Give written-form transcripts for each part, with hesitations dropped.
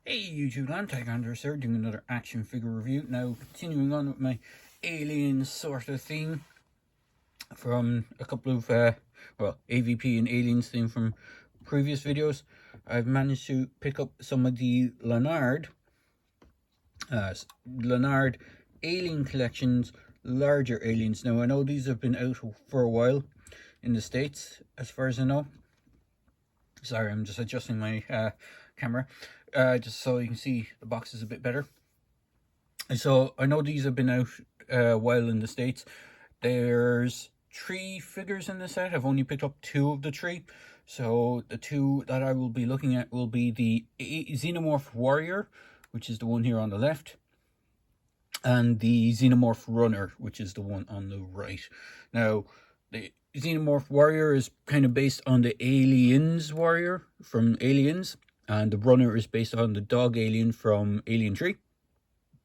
Hey YouTube land, Taekwondo sir, doing another action figure review. Now continuing on with my alien sort of theme from a couple of AVP and aliens theme from previous videos. I've managed to pick up some of the Lanard alien collections, larger aliens. Now I know these have been out for a while in the States as far as I know. Sorry, I'm just adjusting my camera just so you can see the boxes a bit better. And so I know these have been out a while in the States. There's 3 figures in the set. I've only picked up 2 of the 3. So the 2 that I will be looking at will be the Xenomorph Warrior, which is the one here on the left, and the Xenomorph Runner, which is the one on the right. Now, the Xenomorph Warrior is kind of based on the Aliens Warrior from Aliens, and the Runner is based on the dog alien from Alien 3.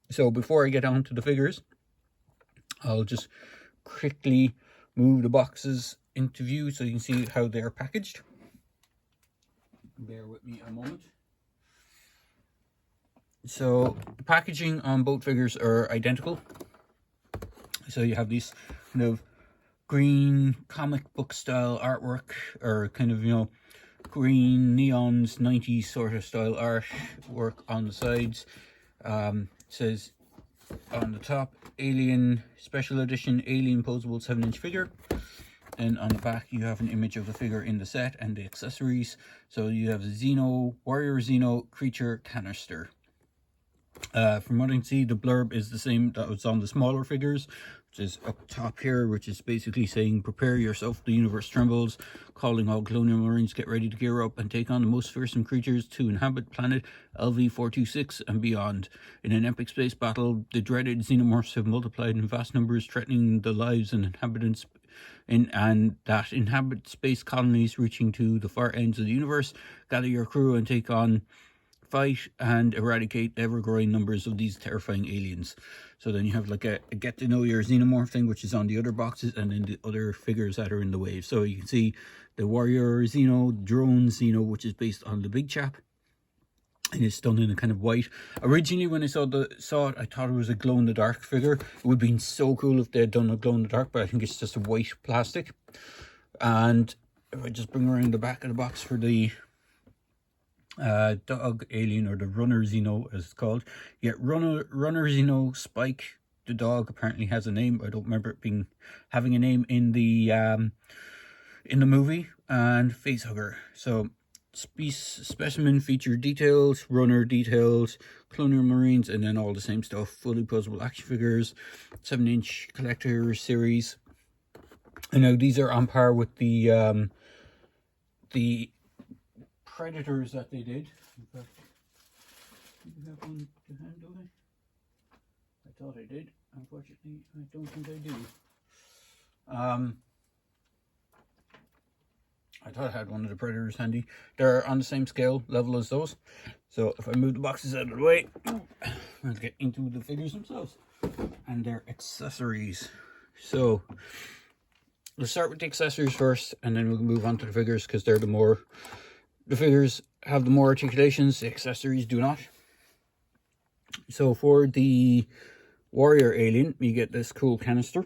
So before I get on to the figures, I'll just quickly move the boxes into view so you can see how they're packaged. Bear with me a moment. So the packaging on both figures are identical. So you have these kind of green comic book style artwork, or kind of, you know, green neons 90s sort of style artwork on the sides. Says on the top, Alien Special Edition Alien Posable 7-inch figure. And on the back you have an image of the figure in the set and the accessories. So you have the Warrior Xeno Creature Canister. From what I can see, the blurb is the same that was on the smaller figures, which is up top here, which is basically saying, prepare yourself, the universe trembles, calling all colonial marines, get ready to gear up and take on the most fearsome creatures to inhabit planet LV-426 and beyond. In an epic space battle, the dreaded xenomorphs have multiplied in vast numbers, threatening the lives and inhabitants that inhabit space colonies reaching to the far ends of the universe. Gather your crew and fight and eradicate the ever-growing numbers of these terrifying aliens. So then you have like a get to know your xenomorph thing, which is on the other boxes, and then the other figures that are in the wave. So you can see the Warrior Xeno, Drone Xeno, which is based on the big chap, and it's done in a kind of white. Originally when I saw it, I thought it was a glow-in-the-dark figure. It would have been so cool if they had done a glow-in-the-dark, but I think it's just a white plastic. And if I just bring around the back of the box for the dog alien, or the Runner Xeno as it's called. Yet Runner Xeno Spike, the dog, apparently has a name. I don't remember it having a name in the movie. And Facehugger. So specimen feature details, runner details, colonial marines, and then all the same stuff. Fully posable action figures, 7-inch collector series. And now these are on par with the Predators that they did. In fact, do you have one to hand, do I? I thought I did. Unfortunately, I don't think I do. I thought I had one of the Predators handy. They're on the same scale level as those. So if I move the boxes out of the way, let's get into the figures themselves and their accessories. So let's start with the accessories first, and then we'll move on to the figures, because they're the figures have the more articulations, the accessories do not. So for the Warrior Alien, you get this cool canister,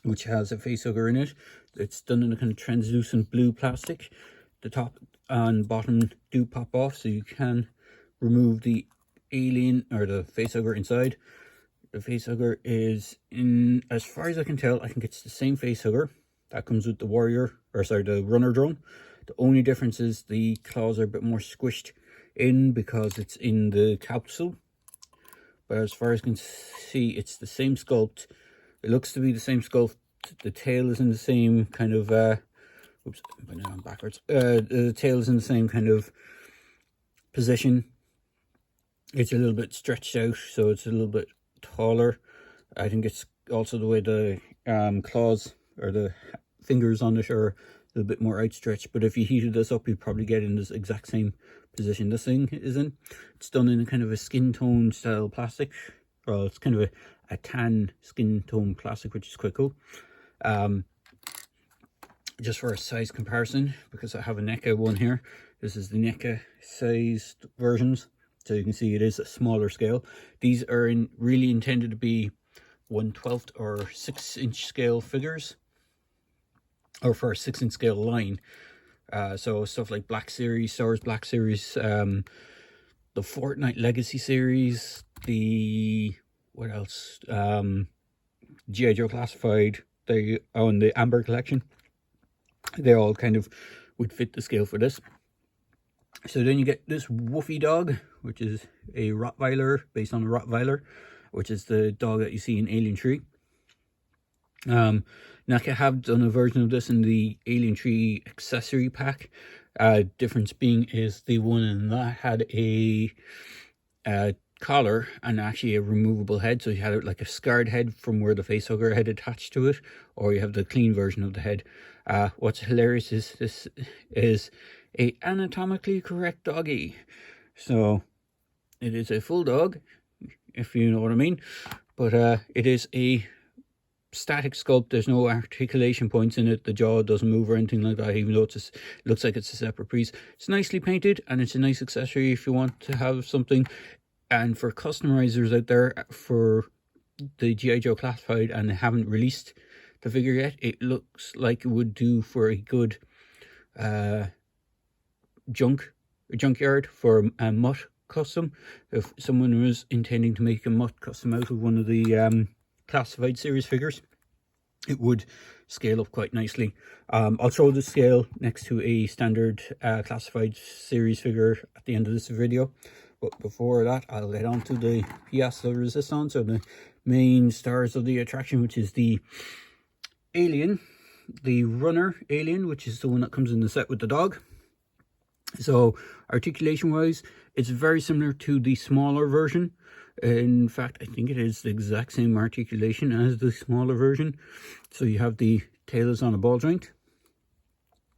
which has a facehugger in it. It's done in a kind of translucent blue plastic. The top and bottom do pop off, so you can remove the alien or the facehugger inside. The facehugger is, as far as I can tell, I think it's the same facehugger that comes with the the Runner drone. The only difference is the claws are a bit more squished in because it's in the capsule. But as far as I can see, it's the same sculpt. It looks to be the same sculpt. The tail is in the same kind of oops, I'm putting it on backwards. The tail is in the same kind of position. It's a little bit stretched out, so it's a little bit taller. I think it's also the way the claws or the fingers on it are a little bit more outstretched. But if you heated this up, you'd probably get in this exact same position this thing is in. It's done in a kind of a skin tone style plastic. Well, it's kind of a tan skin tone plastic, which is quite cool. Just for a size comparison, because I have a NECA one here, This is the NECA sized versions, so you can see it is a smaller scale. These are really intended to be 1/12 or 6-inch scale figures, or for a 6-inch scale line. So stuff like Black Series, Star Wars Black Series, the Fortnite Legacy series, the what else? G.I. Joe Classified, they own the Amber collection. They all kind of would fit the scale for this. So then you get this Woofie dog, which is a Rottweiler, based on a Rottweiler, which is the dog that you see in Alien 3. NECA have done a version of this in the Alien 3 accessory pack. Difference being is the one in that had a collar and actually a removable head, so you had it like a scarred head from where the facehugger had attached to it, or you have the clean version of the head. What's hilarious is this is a anatomically correct doggy, so it is a full dog, if you know what I mean, but it is a static sculpt. There's no articulation points in it. The jaw doesn't move or anything like that, even though it looks like it's a separate piece. It's nicely painted, and it's a nice accessory if you want to have something. And for customizers out there for the G.I. Joe Classified and they haven't released the figure yet, it looks like it would do for a good junkyard for a mutt custom. If someone was intending to make a mutt custom out of one of the Classified series figures, it would scale up quite nicely. I'll show the scale next to a standard Classified series figure at the end of this video. But before that, I'll get on to the pièce de résistance, or the main stars of the attraction, which is the alien, the runner alien, which is the one that comes in the set with the dog. So articulation wise, it's very similar to the smaller version. In fact, I think it is the exact same articulation as the smaller version. So you have the tail is on a ball joint.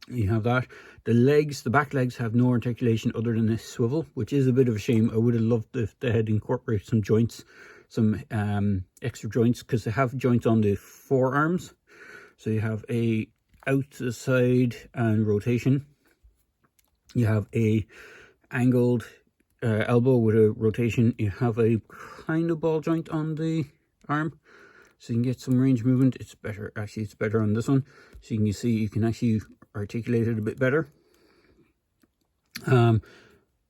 You have that. The legs, the back legs, have no articulation other than this swivel, which is a bit of a shame. I would have loved if they had incorporated some joints, some extra joints, because they have joints on the forearms. So you have a out to the side and rotation. You have a angled elbow with a rotation. You have a kind of ball joint on the arm, so you can get some range movement. It's better, actually it's better on this one, so you can see you can actually articulate it a bit better.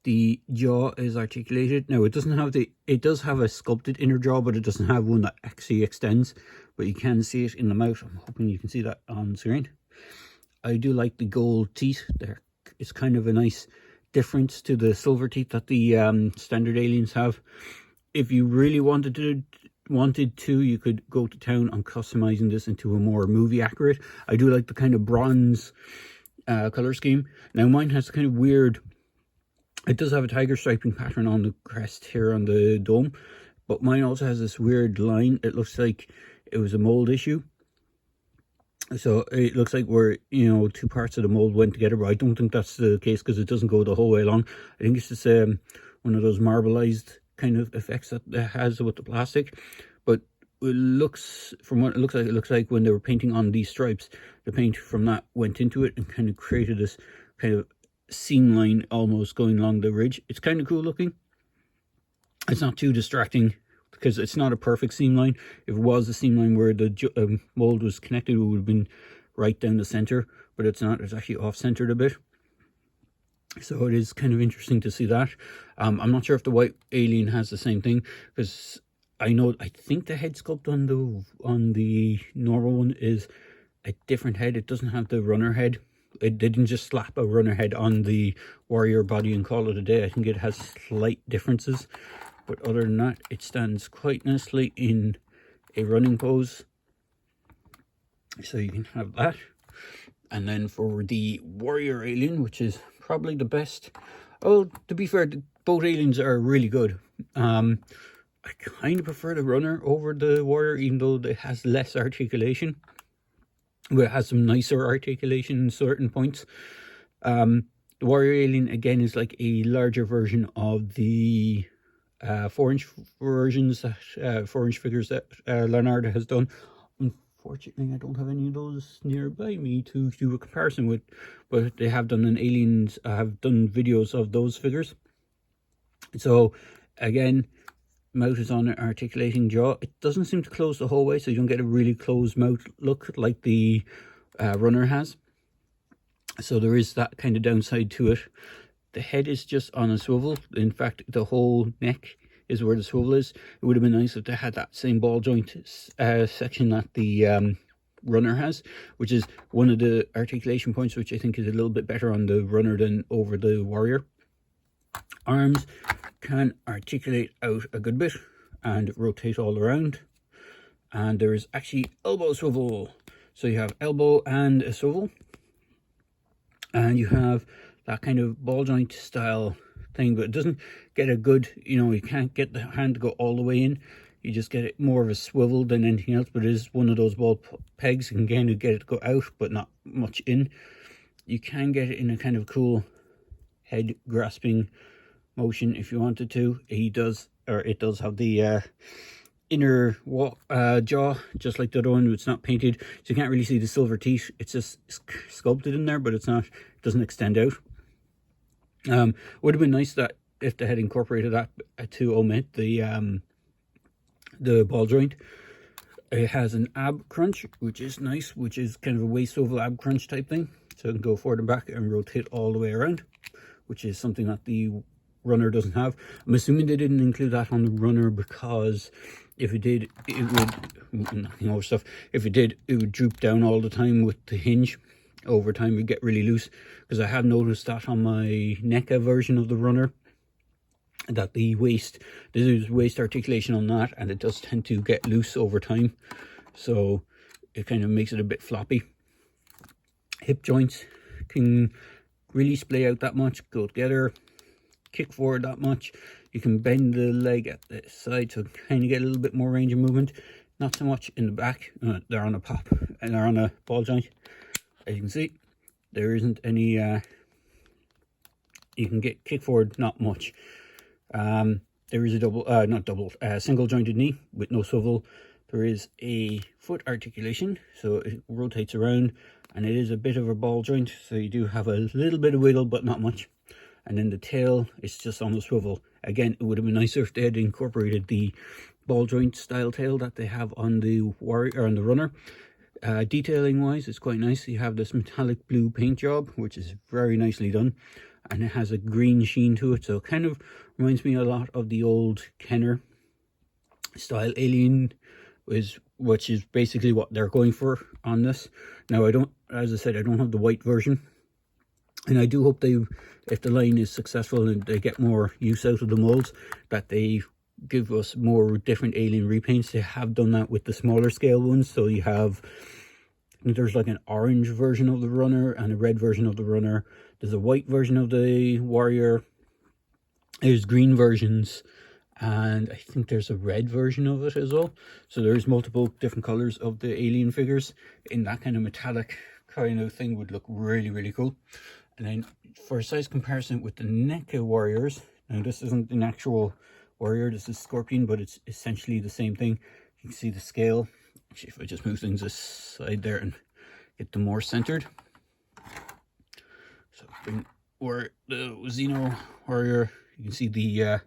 The jaw is articulated. Now it doesn't have it does have a sculpted inner jaw, but it doesn't have one that actually extends, but you can see it in the mouth. I'm hoping you can see that on screen. I do like the gold teeth there. It's kind of a nice difference to the silver teeth that the standard aliens have. If you really wanted to, you could go to town on customizing this into a more movie accurate. I do like the kind of bronze color scheme. Now mine has kind of weird, it does have a tiger striping pattern on the crest here on the dome, but mine also has this weird line. It looks like it was a mold issue. So it looks like where, you know, two parts of the mold went together, but I don't think that's the case because it doesn't go the whole way along. I think it's just one of those marbleized kind of effects that it has with the plastic. But it looks, from what it looks like when they were painting on these stripes, the paint from that went into it and kind of created this kind of seam line almost going along the ridge. It's kind of cool looking. It's not too distracting because it's not a perfect seam line. If it was a seam line where the mold was connected, it would have been right down the center, but it's not. It's actually off-centered a bit. So it is kind of interesting to see that. I'm not sure if the white alien has the same thing, because I think the head sculpt on the normal one is a different head. It doesn't have the runner head. It didn't just slap a runner head on the warrior body and call it a day. I think it has slight differences, but other than that, it stands quite nicely in a running pose. So you can have that. And then for the warrior alien, which is probably the best. Oh, to be fair, both aliens are really good. I kind of prefer the runner over the warrior, even though it has less articulation. But it has some nicer articulation in certain points. The warrior alien, again, is like a larger version of the 4-inch versions, 4-inch figures that Lanard has done. Fortunately, I don't have any of those nearby me to do a comparison with, but they have done an Aliens. I have done videos of those figures. So again, mouth is on an articulating jaw. It doesn't seem to close the whole way, so you don't get a really closed mouth look like the runner has. So there is that kind of downside to it. The head is just on a swivel. In fact, the whole neck is where the swivel is. It would have been nice if they had that same ball joint section that the runner has, which is one of the articulation points, which I think is a little bit better on the runner than over the warrior. Arms can articulate out a good bit and rotate all around. And there is actually elbow swivel. So you have elbow and a swivel. And you have that kind of ball joint style thing, but it doesn't get a good, you can't get the hand to go all the way in. You just get it more of a swivel than anything else, but it is one of those ball pegs. You can kind of get it to go out, but not much in. You can get it in a kind of cool head grasping motion if you wanted to. It does have the inner jaw, just like the other one. It's not painted, so you can't really see the silver teeth. It's just sculpted in there, but it doesn't extend out. Would have been nice that if they had incorporated that to omit the ball joint. It has an ab crunch, which is nice, which is kind of a waist oval ab crunch type thing, so it can go forward and back and rotate all the way around, which is something that the runner doesn't have. I'm assuming they didn't include that on the runner because if it did, it would if it did, it would droop down all the time with the hinge. Over time would get really loose, because I have noticed that on my NECA version of the runner, that the waist, there's waist articulation on that, and it does tend to get loose over time, so it kind of makes it a bit floppy. Hip joints can really splay out that much, go together, kick forward that much. You can bend the leg at the side to kind of get a little bit more range of movement. Not so much in the back. They're on a pop and they're on a ball joint. As you can see, there isn't any you can get kick forward, not much. There is a single jointed knee with no swivel. There is a foot articulation, so it rotates around, and it is a bit of a ball joint, so you do have a little bit of wiggle, but not much. And then the tail is just on the swivel. Again, it would have been nicer if they had incorporated the ball joint style tail that they have on the warrior, or on the runner. Detailing wise, it's quite nice. You have this metallic blue paint job, which is very nicely done, and it has a green sheen to it, so it kind of reminds me a lot of the old Kenner style alien, which is basically what they're going for on this. Now, as I said, I don't have the white version, and I do hope if the line is successful and they get more use out of the molds, that they give us more different alien repaints. They have done that with the smaller scale ones, so you have, there's like an orange version of the runner and a red version of the runner. There's a white version of the warrior. There's green versions, and I think there's a red version of it as well. So there's multiple different colors of the alien figures in that kind of metallic kind of thing. Would look really, really cool. And then for a size comparison with the NECA warriors, now this isn't an actual warrior, this is Scorpion, but it's essentially the same thing. You can see the scale. Actually, if I just move things aside there and get them more centered. So or the Xeno warrior, you can see the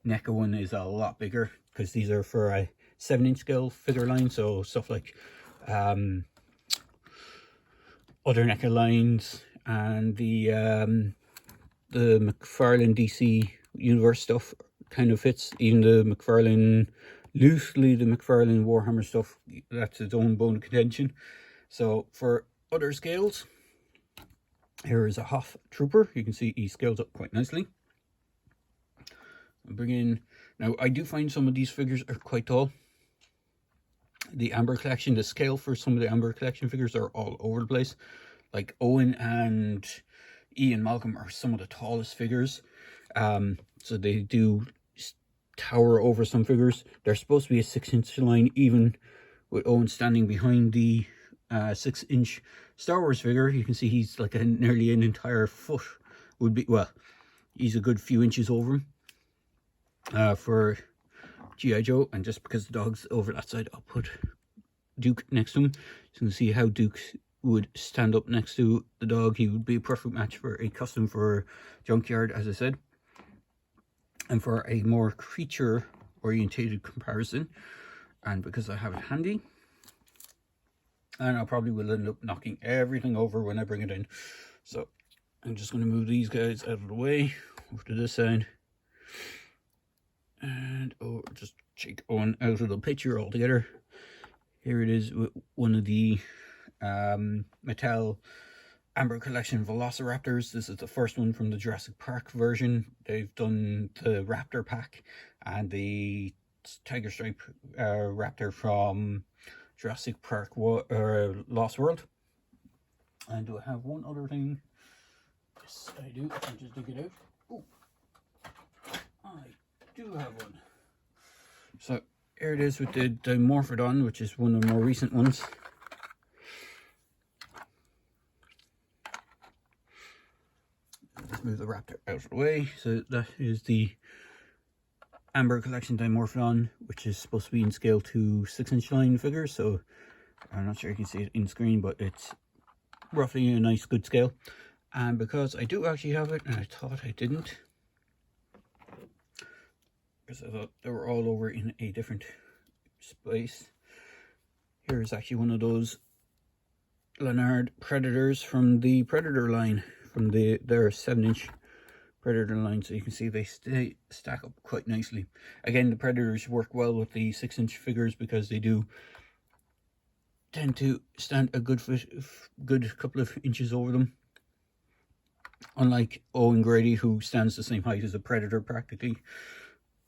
NECA one is a lot bigger, because these are for a 7-inch scale figure line. So stuff like other NECA lines and the McFarlane DC Universe stuff kind of fits. Even the McFarlane, loosely the McFarlane Warhammer stuff, that's its own bone of contention. So for other scales, here is a Hoth Trooper. You can see he scales up quite nicely. I'll bring in, now I do find some of these figures are quite tall. The Amber Collection, the scale for some of the Amber Collection figures are all over the place. Like Owen and Ian Malcolm are some of the tallest figures. So they do tower over some figures. They're supposed to be a 6-inch line, even with Owen standing behind the 6-inch Star Wars figure. You can see he's like nearly an entire foot. Would be, well, he's a good few inches over him for G.I. Joe. And just because the dog's over that side, I'll put Duke next to him. So you can see how Duke would stand up next to the dog. He would be a perfect match for a custom for Junkyard, as I said. And for a more creature orientated comparison, and because I have it handy, and I probably will end up knocking everything over when I bring it in, so I'm just going to move these guys out of the way over to this side, and just take one out of the picture altogether. Here it is with one of the Mattel Amber Collection Velociraptors. This is the first one from the Jurassic Park version. They've done the Raptor pack and the Tiger Stripe Raptor from Jurassic Park Lost World. And do I have one other thing? Yes, I do. I'll just dig it out. Oh, I do have one. So here it is with the Dimorphodon, which is one of the more recent ones. Let's move the Raptor out of the way. So that is the Amber Collection Dimorphodon, which is supposed to be in scale to 6-inch line figures. So I'm not sure you can see it in screen, but it's roughly a nice good scale. And because I do actually have it, and I thought I didn't, because I thought they were all over in a different space. Here is actually one of those Lanard Predators from the Predator line, from their 7-inch Predator line. So you can see they stack up quite nicely. Again, the Predators work well with the 6-inch figures because they do tend to stand a good couple of inches over them. Unlike Owen Grady, who stands the same height as a Predator practically.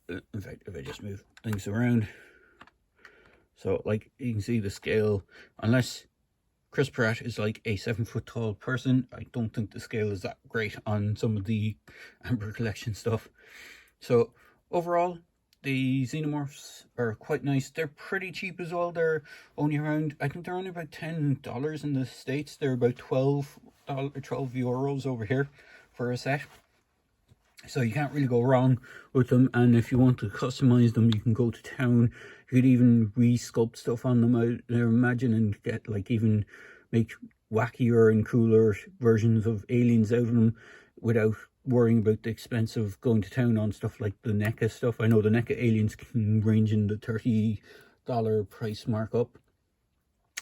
In fact, if I just move things around. So like you can see the scale, unless Chris Pratt is like a 7-foot tall person, I don't think the scale is that great on some of the Amber Collection stuff. So overall, the xenomorphs are quite nice. They're pretty cheap as well. They're only around, I think they're only about $10 in the States. They're about 12 euros over here for a set. So you can't really go wrong with them. And if you want to customize them, you can go to town. You could even re-sculpt stuff on them, I imagine, and get like even make wackier and cooler versions of aliens out of them without worrying about the expense of going to town on stuff like the NECA stuff. I know the NECA aliens can range in the $30 price markup.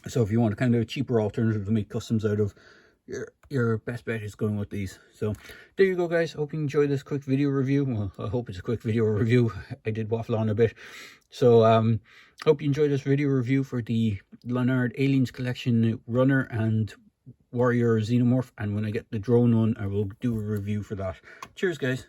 So if you want a kind of cheaper alternative to make customs out of, your best bet is going with these. So there you go, guys. Hope you enjoyed this quick video review. Well, I hope it's a quick video review. I did waffle on a bit. So hope you enjoyed this video review for the Lanard Aliens Collection Runner and Warrior Xenomorph. And when I get the drone one, I will do a review for that. Cheers, guys.